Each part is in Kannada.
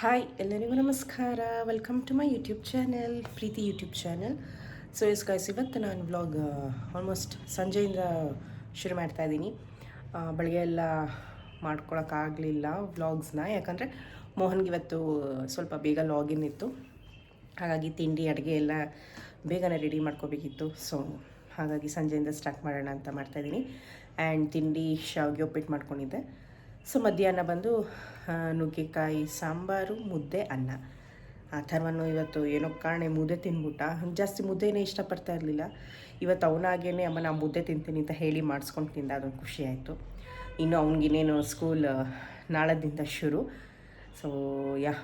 ಹಾಯ್ ಎಲ್ಲರಿಗೂ ನಮಸ್ಕಾರ. Welcome to my YouTube channel, Preethi YouTube channel. So guys, ಇವತ್ತು ನಾನು ವ್ಲಾಗ್ ಆಲ್ಮೋಸ್ಟ್ ಸಂಜೆಯಿಂದ ಶುರು ಮಾಡ್ತಾಯಿದ್ದೀನಿ. ಬೆಳಗ್ಗೆ ಎಲ್ಲ ಮಾಡ್ಕೊಳಕ್ಕಾಗಲಿಲ್ಲ ವ್ಲಾಗ್ಸ್ನ, ಯಾಕಂದರೆ ಮೋಹನ್ಗೆ ಇವತ್ತು ಸ್ವಲ್ಪ ಬೇಗ ಲಾಗಿನ್ ಇತ್ತು. ಹಾಗಾಗಿ ತಿಂಡಿ ಅಡುಗೆ ಎಲ್ಲ ಬೇಗನೆ ರೆಡಿ ಮಾಡ್ಕೋಬೇಕಿತ್ತು. ಸೊ ಹಾಗಾಗಿ ಸಂಜೆಯಿಂದ ಸ್ಟಾರ್ಟ್ ಮಾಡೋಣ ಅಂತ ಮಾಡ್ತಾಯಿದ್ದೀನಿ. ಆ್ಯಂಡ್ ತಿಂಡಿ ಶಾವಿಗೆ ಉಪ್ಪಿಟ್ಟು ಮಾಡ್ಕೊಂಡಿದ್ದೆ. ಸೊ ಮಧ್ಯಾಹ್ನ ಬಂದು ನುಗ್ಗೆಕಾಯಿ ಸಾಂಬಾರು, ಮುದ್ದೆ, ಅನ್ನ. ಅಥರ್ವನು ಇವತ್ತು ಏನೋ ಕಾರಣ ಮುದ್ದೆ ತಿಂದ್ಬಿಟ್ಟ. ಜಾಸ್ತಿ ಮುದ್ದೆನೇ ಇಷ್ಟಪಡ್ತಾ ಇರಲಿಲ್ಲ. ಇವತ್ತು ಅವನಾಗೇ ಅಮ್ಮ ನಾನು ಮುದ್ದೆ ತಿಂತೀನಿ ಅಂತ ಹೇಳಿ ಮಾಡಿಸ್ಕೊಂಡು ತಿಂದ. ಅದೊಂದು ಖುಷಿ ಆಯಿತು. ಇನ್ನು ಅವ್ನಿಗಿನ್ನೇನು ಸ್ಕೂಲ್ ನಾಳದಿಂದ ಶುರು. ಸೊ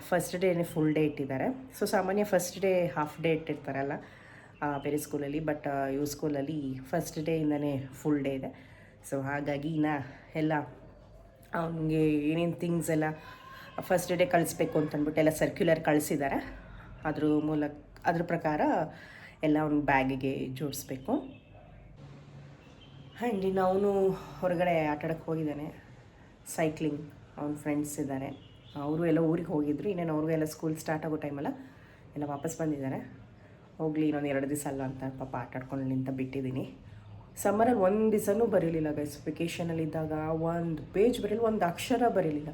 ಫಸ್ಟ್ ಡೇನೇ ಫುಲ್ ಡೇ ಇಟ್ಟಿದ್ದಾರೆ. ಸೊ ಸಾಮಾನ್ಯ ಫಸ್ಟ್ ಡೇ ಹಾಫ್ ಡೇ ಇಟ್ಟಿರ್ತಾರಲ್ಲ ಬೇರೆ ಸ್ಕೂಲಲ್ಲಿ, ಬಟ್ ಇವ್ರ ಸ್ಕೂಲಲ್ಲಿ ಫಸ್ಟ್ ಡೇಯಿಂದನೇ ಫುಲ್ ಡೇ ಇದೆ. ಸೊ ಹಾಗಾಗಿ ಎಲ್ಲ ಅವನಿಗೆ ಏನೇನು ಥಿಂಗ್ಸ್ ಎಲ್ಲ ಫಸ್ಟ್ ಡೇ ಕಳಿಸ್ಬೇಕು ಅಂತಂದ್ಬಿಟ್ಟು ಎಲ್ಲ ಸರ್ಕ್ಯುಲರ್ ಕಳಿಸಿದ್ದಾರೆ. ಅದ್ರ ಪ್ರಕಾರ ಎಲ್ಲ ಅವ್ನ ಬ್ಯಾಗಿಗೆ ಜೋಡಿಸ್ಬೇಕು. ಆ್ಯಂಡ್ ಇನ್ನು ಅವನು ಹೊರಗಡೆ ಆಟಾಡೋಕ್ಕೆ ಹೋಗಿದ್ದಾನೆ. ಸೈಕ್ಲಿಂಗ್ ಅವ್ನ ಫ್ರೆಂಡ್ಸ್ ಇದ್ದಾರೆ, ಅವರು ಎಲ್ಲ ಊರಿಗೆ ಹೋಗಿದ್ರು. ಇನ್ನೇನು ಅವ್ರಿಗೂ ಎಲ್ಲ ಸ್ಕೂಲ್ ಸ್ಟಾರ್ಟ್ ಆಗೋ ಟೈಮಲ್ಲ ಎಲ್ಲ ವಾಪಸ್ ಬಂದಿದ್ದಾರೆ. ಹೋಗಲಿ ಇನ್ನೊಂದು 2 ದಿವಸ ಅಲ್ಲ ಅಂತ ಪಾಪ ಆಟಾಡ್ಕೊಂಡು ನಿಂತ ಬಿಟ್ಟಿದ್ದೀನಿ. ಸಮ್ಮರಲ್ಲಿ ಒಂದು ದಿವಸನೂ ಬರೀಲಿಲ್ಲ ಗೈಸ್. ವೆಕೇಷನಲ್ಲಿದ್ದಾಗ ಒಂದು ಪೇಜ್ ಬರೀಲಿಲ್ಲ, ಒಂದು ಅಕ್ಷರ ಬರೀಲಿಲ್ಲ.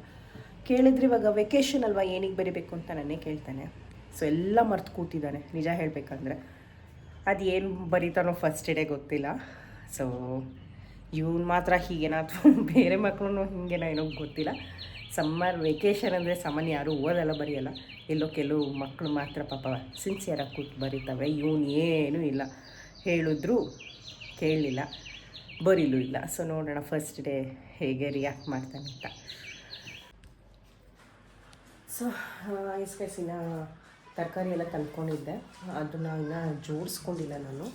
ಕೇಳಿದ್ರೆ ಇವಾಗ ವೆಕೇಷನ್ ಅಲ್ವಾ ಏನಿಗೆ ಬರೀಬೇಕು ಅಂತ ನನ್ನೇ ಕೇಳ್ತಾನೆ. ಸೊ ಎಲ್ಲ ಮರ್ತು ಕೂತಿದ್ದಾನೆ ನಿಜ ಹೇಳಬೇಕಂದ್ರೆ. ಅದು ಏನು ಬರೀತಾನೋ ಫಸ್ಟ್ ಡೇ ಗೊತ್ತಿಲ್ಲ. ಸೊ ಇವನು ಮಾತ್ರ ಹೀಗೇನೋ ಅಥವಾ ಬೇರೆ ಮಕ್ಕಳು ಹಿಂಗೇನೋ ಏನೋ ಗೊತ್ತಿಲ್ಲ. ಸಮ್ಮರ್ ವೆಕೇಷನ್ ಅಂದರೆ ಸಾಮಾನ್ಯ ಯಾರೂ ಓದಲ್ಲ, ಬರೆಯಲ್ಲ. ಎಲ್ಲೋ ಕೆಲವು ಮಕ್ಕಳು ಮಾತ್ರ ಪಾಪ ಸಿನ್ಸಿಯರಾಗಿ ಕೂತು ಬರೀತವೆ. ಇವನು ಏನೂ ಇಲ್ಲ, ಹೇಳಿದ್ರು ಕೇಳಲಿಲ್ಲ, ಬರೀಲೂ ಇಲ್ಲ. ಸೊ ನೋಡೋಣ ಫಸ್ಟ್ ಡೇ ಹೇಗೆ ರಿಯಾಕ್ಟ್ ಮಾಡ್ತಾನೆ ಅಂತ. ಸೊ ಇಸ್ಕಸಿನ ತರಕಾರಿ ಎಲ್ಲ ತಂದ್ಕೊಂಡಿದ್ದೆ, ಅದನ್ನು ಇನ್ನೂ ಜೋಡಿಸ್ಕೊಂಡಿಲ್ಲ ನಾನು.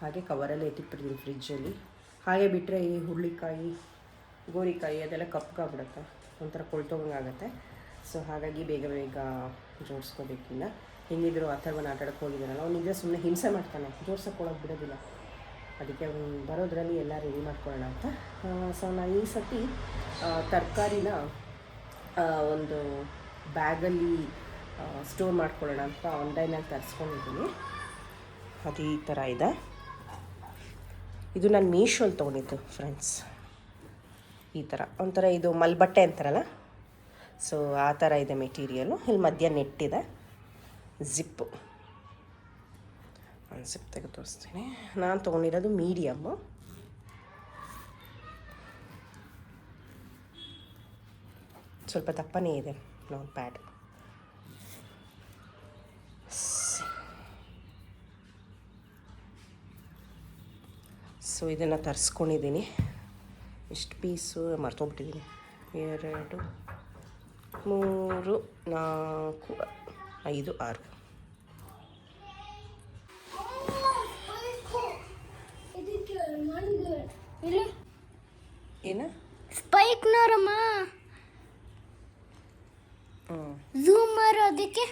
ಹಾಗೆ ಕವರಲ್ಲಿ ಎತ್ತಿಟ್ಬಿಟ್ಟಿದ್ದೀನಿ ಫ್ರಿಜ್ಜಲ್ಲಿ. ಹಾಗೆ ಬಿಟ್ಟರೆ ಈ ಹುರುಳಿಕಾಯಿ, ಗೋರಿಕಾಯಿ ಅದೆಲ್ಲ ಕಪ್ಗಾಗ್ಬಿಡುತ್ತೆ, ಒಂಥರ ಕೊಳ್ತೋಗಂಗಾಗತ್ತೆ. ಸೊ ಹಾಗಾಗಿ ಬೇಗ ಬೇಗ ಜೋಡಿಸ್ಕೋಬೇಕಿಲ್ಲ. ಹೆಂಗಿದ್ರು ಅಥರ್ವನ ಆಟಾಡಕ್ಕೆ ಹೋಗಿದ್ದಾನಲ್ಲ, ಅವನಿದ್ರೆ ಸುಮ್ಮನೆ ಹಿಂಸೆ ಮಾಡ್ತಾನೆ, ಜೋಡ್ಸೋಕ್ಕೊಳಕ್ಕೆ ಬಿಡೋದಿಲ್ಲ. ಅದಕ್ಕೆ ಅವ್ನು ಬರೋದ್ರಲ್ಲಿ ಎಲ್ಲ ರೆಡಿ ಮಾಡ್ಕೊಳ್ಳೋಣ ಅಂತ. ಸೊ ನಾನು ಈ ಸತಿ ತರಕಾರಿನ ಒಂದು ಬ್ಯಾಗಲ್ಲಿ ಸ್ಟೋರ್ ಮಾಡ್ಕೊಳ್ಳೋಣ ಅಂತ ಆನ್ಲೈನಲ್ಲಿ ತರಿಸ್ಕೊಂಡಿದ್ದೀನಿ. ಅದು ಈ ಥರ ಇದೆ. ಇದು ನಾನು ಮೀಶೋಲ್ಲಿ ತೊಗೊಂಡಿದ್ದು ಫ್ರೆಂಡ್ಸ್. ಈ ಥರ ಒಂಥರ ಇದು ಮಲ್ಬಟ್ಟೆ ಅಂತಾರಲ್ಲ, ಸೊ ಆ ಥರ ಇದೆ ಮೆಟೀರಿಯಲು. ಇಲ್ಲಿ ಮಧ್ಯ ನೆಟ್ಟಿದೆ, ಜಿಪ್ಪು. ಒಂದು ಜಿಪ್ ತೆಗೆದು ತೋರಿಸ್ತೀನಿ. ನಾನು ತೊಗೊಂಡಿರೋದು ಮೀಡಿಯಮ್ಮು. ಸ್ವಲ್ಪ ದಪ್ಪನೇ ಇದೆ ನೋಟ್ ಪ್ಯಾಡ್. ಸೊ ಇದನ್ನು ತರಿಸ್ಕೊಂಡಿದ್ದೀನಿ. ಇಷ್ಟು ಪೀಸು ಮರ್ತೋಗ್ಬಿಟ್ಟಿದ್ದೀನಿ. 2, 3, 4, 5, 6. ಏನು ಸ್ಪೈಕ್ ನೋಡಮ್ಮ, ಝೂಮ್ ಮಾಡೋದಕ್ಕೆ.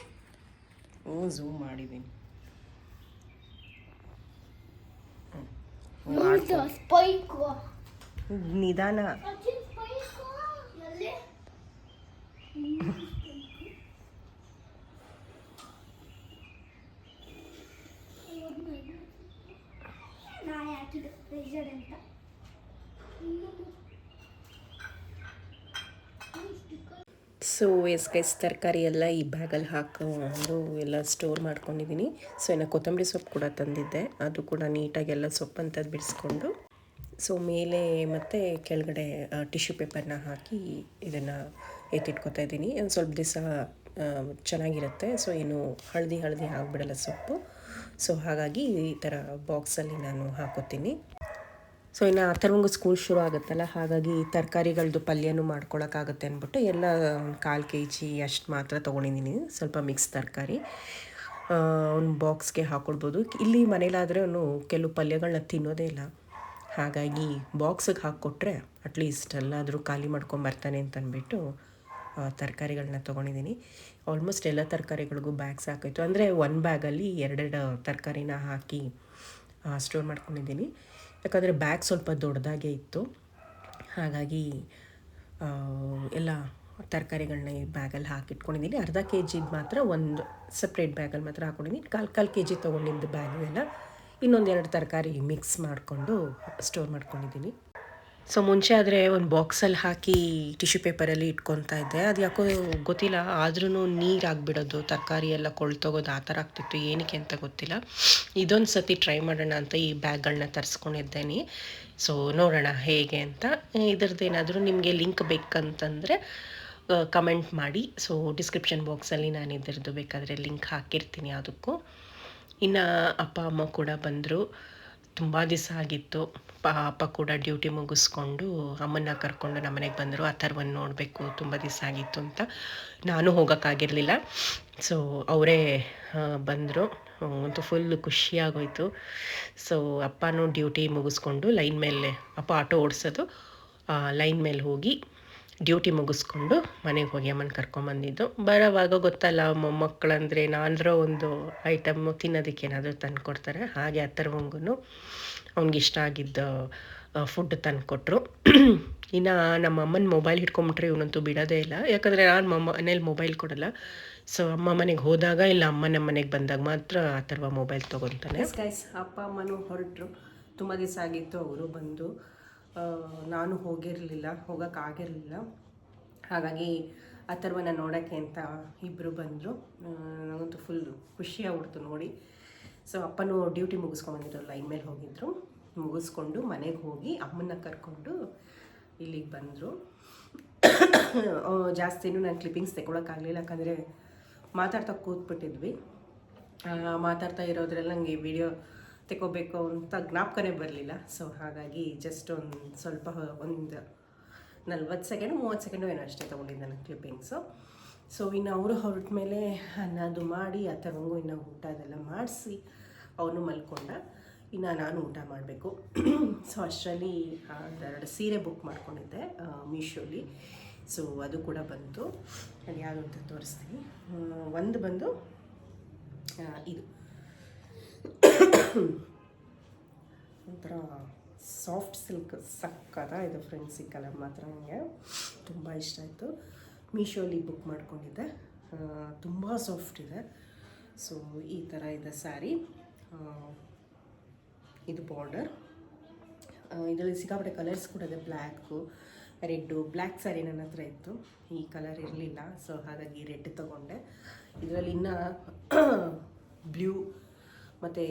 ಝೂಮ್ ಮಾಡಿದ್ದೀನಿ. ಸ್ಪೈಕ್ ನಿಧಾನ. ನಾನು ಹಾಕಿದ್ದು ಪ್ರೆಷರ್ ಅಂತ. ಸೊ ಗೈಸ್, ತರಕಾರಿ ಎಲ್ಲ ಈ ಬ್ಯಾಗಲ್ಲಿ ಹಾಕೊಂಡು ಎಲ್ಲ ಸ್ಟೋರ್ ಮಾಡ್ಕೊಂಡಿದ್ದೀನಿ. ಸೊ ಇನ್ನು ಕೊತ್ತಂಬರಿ ಸೊಪ್ಪು ಕೂಡ ತಂದಿದ್ದೆ, ಅದು ಕೂಡ ನೀಟಾಗಿ ಎಲ್ಲ ಸೊಪ್ಪಂಥದ್ದು ಬಿಡಿಸ್ಕೊಂಡು ಸೊ ಮೇಲೆ ಮತ್ತು ಕೆಳಗಡೆ ಟಿಶ್ಯೂ ಪೇಪರ್ನ ಹಾಕಿ ಇದನ್ನು ಎತ್ತಿಟ್ಕೊತಾ ಇದ್ದೀನಿ. ಒಂದು ಸ್ವಲ್ಪ ದಿವಸ ಚೆನ್ನಾಗಿರುತ್ತೆ. ಸೊ ಏನು ಹಳದಿ ಆಗಿಬಿಡಲ್ಲ ಸೊಪ್ಪು. ಸೊ ಹಾಗಾಗಿ ಈ ಥರ ಬಾಕ್ಸಲ್ಲಿ ನಾನು ಹಾಕೋತೀನಿ. ಸೊ ಇನ್ನು ಅಥರ್ವಂಗೂ ಸ್ಕೂಲ್ ಶುರು ಆಗುತ್ತಲ್ಲ, ಹಾಗಾಗಿ ತರಕಾರಿಗಳದ್ದು ಪಲ್ಯನೂ ಮಾಡ್ಕೊಳಕ್ಕಾಗತ್ತೆ ಅಂದ್ಬಿಟ್ಟು ಎಲ್ಲ 1/4 kg ಅಷ್ಟು ಮಾತ್ರ ತೊಗೊಂಡಿದ್ದೀನಿ. ಸ್ವಲ್ಪ ಮಿಕ್ಸ್ ತರಕಾರಿ ಅವ್ನು ಬಾಕ್ಸ್ಗೆ ಹಾಕ್ಕೊಳ್ಬೋದು. ಇಲ್ಲಿ ಮನೇಲಾದರೆ ಅವನು ಕೆಲವು ಪಲ್ಯಗಳನ್ನ ತಿನ್ನೋದೇ ಇಲ್ಲ. ಹಾಗಾಗಿ ಬಾಕ್ಸಿಗೆ ಹಾಕ್ಕೊಟ್ರೆ ಅಟ್ಲೀಸ್ಟ್ ಎಲ್ಲಾದರೂ ಖಾಲಿ ಮಾಡ್ಕೊಂಬರ್ತಾನೆ ಅಂತಂದ್ಬಿಟ್ಟು ತರಕಾರಿಗಳನ್ನ ತೊಗೊಂಡಿದ್ದೀನಿ. ಆಲ್ಮೋಸ್ಟ್ ಎಲ್ಲ ತರಕಾರಿಗಳಿಗೂ ಬ್ಯಾಗ್ಸ್ ಹಾಕಾಯಿತು. ಅಂದರೆ ಒಂದು ಬ್ಯಾಗಲ್ಲಿ 2 ತರಕಾರಿನ ಹಾಕಿ ಸ್ಟೋರ್ ಮಾಡ್ಕೊಂಡಿದ್ದೀನಿ. ಯಾಕಂದರೆ ಬ್ಯಾಗ್ ಸ್ವಲ್ಪ ದೊಡ್ಡದಾಗೇ ಇತ್ತು. ಹಾಗಾಗಿ ಎಲ್ಲ ತರಕಾರಿಗಳನ್ನ ಈ ಬ್ಯಾಗಲ್ಲಿ ಹಾಕಿಟ್ಕೊಂಡಿದ್ದೀನಿ. ಅರ್ಧ ಕೆ ಜಿದು ಮಾತ್ರ ಒಂದು ಸಪ್ರೇಟ್ ಬ್ಯಾಗಲ್ಲಿ ಮಾತ್ರ ಹಾಕ್ಕೊಂಡಿದ್ದೀನಿ. ಕಾಲು ಕೆ ಜಿ ತೊಗೊಂಡಿದ್ದು ಬ್ಯಾಗೆಲ್ಲ ಇನ್ನೊಂದು 2 ತರಕಾರಿ ಮಿಕ್ಸ್ ಮಾಡಿಕೊಂಡು ಸ್ಟೋರ್ ಮಾಡ್ಕೊಂಡಿದ್ದೀನಿ. ಸೊ ಮುಂಚೆ ಆದರೆ ಒಂದು ಬಾಕ್ಸಲ್ಲಿ ಹಾಕಿ ಟಿಶ್ಯೂ ಪೇಪರಲ್ಲಿ ಇಟ್ಕೊತಾ ಇದ್ದೆ. ಅದು ಯಾಕೋ ಗೊತ್ತಿಲ್ಲ, ಆದ್ರೂ ನೀರು ಆಗಿಬಿಡೋದು, ತರಕಾರಿ ಎಲ್ಲ ಕೊಳ್ತೋಗೋದು ಆ ಥರ ಆಗ್ತಿತ್ತು. ಏನಕ್ಕೆ ಅಂತ ಗೊತ್ತಿಲ್ಲ. ಇದೊಂದು ಸತಿ ಟ್ರೈ ಮಾಡೋಣ ಅಂತ ಈ ಬ್ಯಾಗ್ಗಳನ್ನ ತರಿಸ್ಕೊಂಡಿದ್ದೇನೆ. ಸೊ ನೋಡೋಣ ಹೇಗೆ ಅಂತ. ಇದ್ರದ್ದೇನಾದರೂ ನಿಮಗೆ ಲಿಂಕ್ ಬೇಕಂತಂದರೆ ಕಮೆಂಟ್ ಮಾಡಿ. ಸೊ ಡಿಸ್ಕ್ರಿಪ್ಷನ್ ಬಾಕ್ಸಲ್ಲಿ ನಾನು ಇದ್ರದ್ದು ಬೇಕಾದರೆ ಲಿಂಕ್ ಹಾಕಿರ್ತೀನಿ ಅದಕ್ಕೂ. ಇನ್ನು ಅಪ್ಪ ಅಮ್ಮ ಕೂಡ ಬಂದರು. ತುಂಬ ದಿವಸ ಆಗಿತ್ತು. ಅಪ್ಪ ಕೂಡ ಡ್ಯೂಟಿ ಮುಗಿಸ್ಕೊಂಡು ಅಮ್ಮನ್ನ ಕರ್ಕೊಂಡು ನಮ್ಮನೆಗೆ ಬಂದರು. ಅಥರ್ವನ್ನ ನೋಡಬೇಕು, ತುಂಬ ದಿವಸ ಆಗಿತ್ತು ಅಂತ. ನಾನು ಹೋಗೋಕ್ಕಾಗಿರಲಿಲ್ಲ. ಸೊ ಅವರೇ ಬಂದರು. ಅಂತೂ ಫುಲ್ ಖುಷಿಯಾಗೋಯ್ತು. ಸೊ ಅಪ್ಪನೂ ಡ್ಯೂಟಿ ಮುಗಿಸ್ಕೊಂಡು ಲೈನ್ ಮೇಲೆ, ಅಪ್ಪ ಆಟೋ ಓಡಿಸೋದು, ಲೈನ್ ಮೇಲೆ ಹೋಗಿ ಡ್ಯೂಟಿ ಮುಗಿಸ್ಕೊಂಡು ಮನೆಗೆ ಹೋಗಿ ಅಮ್ಮನ ಕರ್ಕೊಂಬಂದಿದ್ದು. ಬರೋವಾಗ ಗೊತ್ತಲ್ಲ, ಮೊಮ್ಮಕ್ಕಳಂದರೆ ಏನಾದರೂ ಒಂದು ಐಟಮ್ಮು ತಿನ್ನೋದಕ್ಕೆ ಏನಾದರೂ ತಂದು ಕೊಡ್ತಾರೆ. ಹಾಗೆ ಅಥರ್ವಂಗೂ ಅವ್ನಿಗಿಷ್ಟ ಆಗಿದ್ದ ಫುಡ್ ತಂದು ಕೊಟ್ಟರು. ಇನ್ನು ನಮ್ಮ ಅಮ್ಮನ ಮೊಬೈಲ್ ಹಿಡ್ಕೊಂಬಿಟ್ರೆ ಇವನಂತೂ ಬಿಡೋದೇ ಇಲ್ಲ. ಯಾಕಂದರೆ ನಾನು ಮನೇಲಿ ಮೊಬೈಲ್ ಕೊಡಲ್ಲ. ಸೊ ಅಮ್ಮ ಮನೆಗೆ ಹೋದಾಗ ಇಲ್ಲ ಅಮ್ಮನ ಮನೆಗೆ ಬಂದಾಗ ಮಾತ್ರ ಅಥರ್ವ ಮೊಬೈಲ್ ತೊಗೊತಾನೆ. ಗೈಸ್, ಅಪ್ಪ ಅಮ್ಮನೂ ಹೊರಟರು. ತುಂಬ ದಿವಸ ಆಗಿತ್ತು ಅವರು ಬಂದು. ನಾನು ಹೋಗೋಕ್ಕಾಗಿರಲಿಲ್ಲ. ಹಾಗಾಗಿ ಅಥರ್ವನ ನೋಡೋಕ್ಕೆ ಅಂತ ಇಬ್ಬರು ಬಂದರು. ನನಗಂತೂ ಫುಲ್ ಖುಷಿಯಾಗ್ಬಿಡ್ತು ನೋಡಿ. ಸೊ ಅಪ್ಪನೂ ಡ್ಯೂಟಿ ಮುಗಿಸ್ಕೊಂಡ್ಬಂದಿದ್ರು, ಲೈನ್ ಮೇಲೆ ಹೋಗಿದ್ರು. ಮುಗಿಸ್ಕೊಂಡು ಮನೆಗೆ ಹೋಗಿ ಅಮ್ಮನ್ನ ಕರ್ಕೊಂಡು ಇಲ್ಲಿಗೆ ಬಂದರು. ಜಾಸ್ತಿನೂ ನಾನು ಕ್ಲಿಪ್ಪಿಂಗ್ಸ್ ತೆಗೊಳಕ್ಕಾಗಲಿಲ್ಲ, ಯಾಕಂದರೆ ಮಾತಾಡ್ತಾ ಕೂತ್ಬಿಟ್ಟಿದ್ವಿ. ಮಾತಾಡ್ತಾ ಇರೋದ್ರಲ್ಲಿ ನನಗೆ ವಿಡಿಯೋ ತೆಗೋಬೇಕು ಅಂತ ಜ್ಞಾಪಕನೇ ಬರಲಿಲ್ಲ. ಸೊ ಹಾಗಾಗಿ ಜಸ್ಟ್ ಒಂದು ಸ್ವಲ್ಪ ಒಂದು 40 ಸೆಕೆಂಡು 30 ಸೆಕೆಂಡು ಏನೋ ಅಷ್ಟೇ ತೊಗೊಂಡಿದ್ದೆ ನಾನು ಕ್ಲಿಪ್ಪಿಂಗ್ಸು. ಸೊ ಇನ್ನು ಅವರು ಹೊರಟ ಮೇಲೆ ಅನ್ನೋದು ಮಾಡಿ ಅಥರ್ವಂಗೂ ಇನ್ನು ಊಟ ಅದೆಲ್ಲ ಮಾಡಿಸಿ ಅವನು ಮಲ್ಕೊಂಡ. ಇನ್ನು ನಾನು ಊಟ ಮಾಡಬೇಕು. ಸೊ ಅಷ್ಟರಲ್ಲಿ 2 ಸೀರೆ ಬುಕ್ ಮಾಡ್ಕೊಂಡಿದ್ದೆ ಮೀಶೋಲಿ. ಸೊ ಅದು ಕೂಡ ಬಂತು. ಅದು ಯಾವುದು ಅಂತ ತೋರಿಸ್ತೀನಿ. ಒಂದು ಬಂದು ಇದು ಒಂಥರ ಸಾಫ್ಟ್ ಸಿಲ್ಕ್, ಸಕ್ಕತ್ತಾಗಿದೆ ಫ್ರೆಂಡ್ಸ್. ಈ ಕಲರ್ ಮಾತ್ರ ನನಗೆ ತುಂಬ ಇಷ್ಟ ಆಯಿತು. ಮೀಶೋಲಿ ಬುಕ್ ಮಾಡ್ಕೊಂಡಿದ್ದೆ. ತುಂಬ ಸಾಫ್ಟ್ ಇದೆ. ಸೊ ಈ ಥರ ಇದೆ ಸ್ಯಾರಿ. ಇದು ಬಾರ್ಡರ್. ಇದರಲ್ಲಿ ಸಿಕ್ಕಾಪಟ್ಟೆ ಕಲರ್ಸ್ ಕೂಡ ಇದೆ. Black, red. ಬ್ಲ್ಯಾಕ್ ಸ್ಯಾರಿ ನನ್ನ ಹತ್ರ ಇತ್ತು, ಈ ಕಲರ್ ಇರಲಿಲ್ಲ. ಸೊ ಹಾಗಾಗಿ ರೆಡ್ ತೊಗೊಂಡೆ. ಇದರಲ್ಲಿ ಇನ್ನೂ ಬ್ಲೂ ಮತ್ತು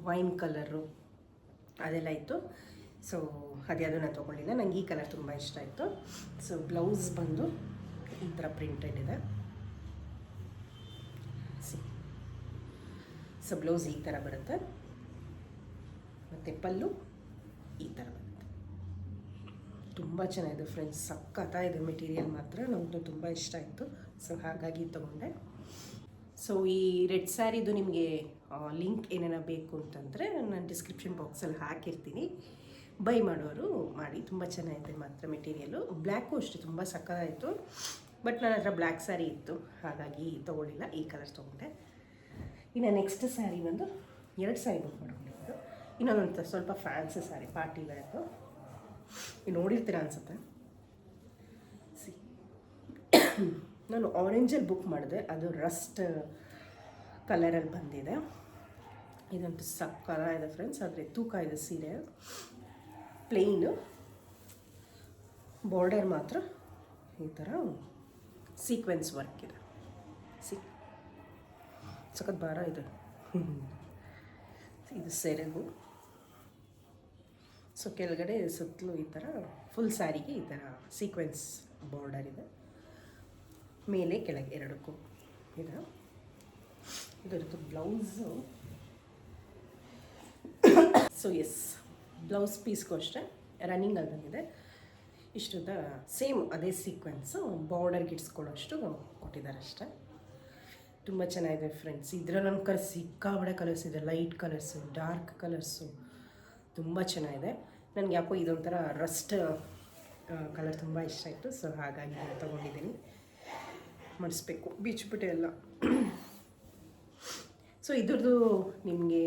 ವೈನ್ ಕಲರು ಅದೆಲ್ಲ ಇತ್ತು. ಸೊ ಅದ್ಯಾವುದು ನಾನು ತೊಗೊಂಡಿದ್ದೆ. ನನಗೆ ಈ ಕಲರ್ ತುಂಬ ಇಷ್ಟ ಆಯಿತು. ಸೊ ಬ್ಲೌಸ್ ಬಂದು ಈ ಥರ ಪ್ರಿಂಟೆಡ್ ಇದೆ. ಸೊ ಬ್ಲೌಸ್ ಈ ಥರ ಬರುತ್ತೆ ಮತ್ತು ಪಲ್ಲು ಈ ಥರ ಬರುತ್ತೆ. ತುಂಬ ಚೆನ್ನಾಗಿದೆ ಫ್ರೆಂಡ್ಸ್, ಸಕ್ಕತ್ತಾಗಿದೆ ಮೆಟೀರಿಯಲ್ ಮಾತ್ರ. ನನಗೂ ತುಂಬ ಇಷ್ಟ ಆಯಿತು. ಸೊ ಹಾಗಾಗಿ ತೊಗೊಂಡೆ. ಸೊ ಈ ರೆಡ್ ಸ್ಯಾರಿದು ನಿಮಗೆ ಲಿಂಕ್ ಏನೇನ ಬೇಕು ಅಂತಂದರೆ ನಾನು ಡಿಸ್ಕ್ರಿಪ್ಷನ್ ಬಾಕ್ಸಲ್ಲಿ ಹಾಕಿರ್ತೀನಿ. ಬೈ ಮಾಡೋರು ಮಾಡಿ, ತುಂಬ ಚೆನ್ನಾಗಿದೆ ಮಾತ್ರ ಮೆಟೀರಿಯಲು. ಬ್ಲ್ಯಾಕು ಅಷ್ಟೇ ತುಂಬ ಸಕ್ಕತ್ತಾಯಿತು. ಬಟ್ ನನ್ನ ಹತ್ರ ಬ್ಲ್ಯಾಕ್ ಸ್ಯಾರಿ ಇತ್ತು, ಹಾಗಾಗಿ ತೊಗೊಳ್ಳಿಲ್ಲ, ಈ ಕಲರ್ ತೊಗೊಂಡೆ. ಇನ್ನು ನೆಕ್ಸ್ಟ್ ಸ್ಯಾರಿ ಬಂದು 2 ಸ್ಯಾರಿ ಬುಕ್ ಮಾಡ್ಕೊಂಡಿದ್ದು. ಇನ್ನೊಂದು ಸ್ವಲ್ಪ ಫ್ಯಾನ್ಸಿ ಸ್ಯಾರಿ, ಪಾರ್ಟಿ ವೇರ್ದು. ನೀವು ನೋಡಿರ್ತೀರ ಅನಿಸುತ್ತೆ. ನಾನು ಆರೆಂಜಲ್ಲಿ ಬುಕ್ ಮಾಡಿದೆ, ಅದು ರಸ್ಟ್ ಕಲರಲ್ಲಿ ಬಂದಿದೆ. ಇದಂತೂ ಸಕ್ಕತ್ತಾಗಿದೆ ಫ್ರೆಂಡ್ಸ್. ಆದರೆ ತೂಕ ಇದೆ ಸೀರೆ. ಪ್ಲೇನು, ಬಾರ್ಡರ್ ಮಾತ್ರ ಈ ಥರ ಸೀಕ್ವೆನ್ಸ್ ವರ್ಕ್ ಇದೆ. ಸಖತ್ ಭಾರ ಇದೆ. ಇದು ಸೆರಗು. ಸೊ ಕೆಳಗಡೆ ಸುತ್ತಲೂ ಈ ಥರ ಫುಲ್ ಸ್ಯಾರಿಗೆ ಈ ಥರ ಸೀಕ್ವೆನ್ಸ್ ಬಾರ್ಡರ್ ಇದೆ. ಮೇಲೆ ಕೆಳಗೆ ಎರಡಕ್ಕೂ ಇದೆ. ಇದರದ್ದು ಬ್ಲೌಸು. ಸೊ ಎಸ್, ಬ್ಲೌಸ್ ಪೀಸ್ಗೂ ಅಷ್ಟೇ ರನ್ನಿಂಗಲ್ಲಿ ಬಂದಿದೆ. ಇಷ್ಟುದ ಸೇಮ್ ಅದೇ ಸೀಕ್ವೆನ್ಸು ಬಾರ್ಡರ್ಗೆ ಇಡ್ಸ್ಕೊಳ್ಳೋಷ್ಟು ಕೊಟ್ಟಿದ್ದಾರೆ ಅಷ್ಟೇ. ತುಂಬ ಚೆನ್ನಾಗಿದೆ ಫ್ರೆಂಡ್ಸ್. ಇದರಲ್ಲಿ ನನ್ನ ಕಲರ್ ಸಿಕ್ಕಾಬಡೆ ಕಲರ್ಸ್ ಇದೆ. ಲೈಟ್ ಕಲರ್ಸು, ಡಾರ್ಕ್ ಕಲರ್ಸು, ತುಂಬ ಚೆನ್ನಾಗಿದೆ. ನನಗೆ ಯಾಕೋ ಇದೊಂಥರ ರಸ್ಟ್ ಕಲರ್ ತುಂಬ ಇಷ್ಟ ಆಯಿತು. ಸೊ ಹಾಗಾಗಿ ತೊಗೊಂಡಿದ್ದೀನಿ. ಮಾಡಿಸ್ಬೇಕು ಬೀಚ್ಬಿಟ್ಟೆ ಎಲ್ಲ. ಸೊ ಇದ್ರದ್ದು ನಿಮಗೆ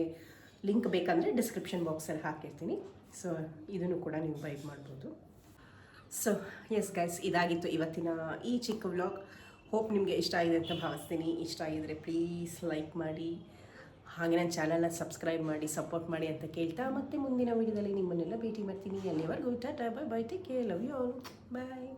ಲಿಂಕ್ ಬೇಕಂದರೆ ಡಿಸ್ಕ್ರಿಪ್ಷನ್ ಬಾಕ್ಸಲ್ಲಿ ಹಾಕಿರ್ತೀನಿ. ಸೊ ಇದನ್ನು ಕೂಡ ನೀವು ಬೈ ಮಾಡ್ಬೋದು. ಸೊ ಎಸ್ ಗೈಸ್, ಇದಾಗಿತ್ತು ಇವತ್ತಿನ ಈ ಚಿಕ್ಕ ವ್ಲಾಗ್. ಹೋಪ್ ನಿಮಗೆ ಇಷ್ಟ ಆಗಿದೆ ಅಂತ ಭಾವಿಸ್ತೀನಿ. ಇಷ್ಟ ಆಗಿದರೆ ಪ್ಲೀಸ್ ಲೈಕ್ ಮಾಡಿ, ಹಾಗೆ ನನ್ನ ಚಾನಲ್ನ ಸಬ್ಸ್ಕ್ರೈಬ್ ಮಾಡಿ, ಸಪೋರ್ಟ್ ಮಾಡಿ ಅಂತ ಕೇಳ್ತಾ ಮತ್ತೆ ಮುಂದಿನ ವೀಡಿಯೋದಲ್ಲಿ ನಿಮ್ಮನ್ನೆಲ್ಲ ಭೇಟಿ ಮಾಡ್ತೀನಿ. ಅಲ್ಲಿವರೆಗೂ tata, bye bye, take care, love you all, bye.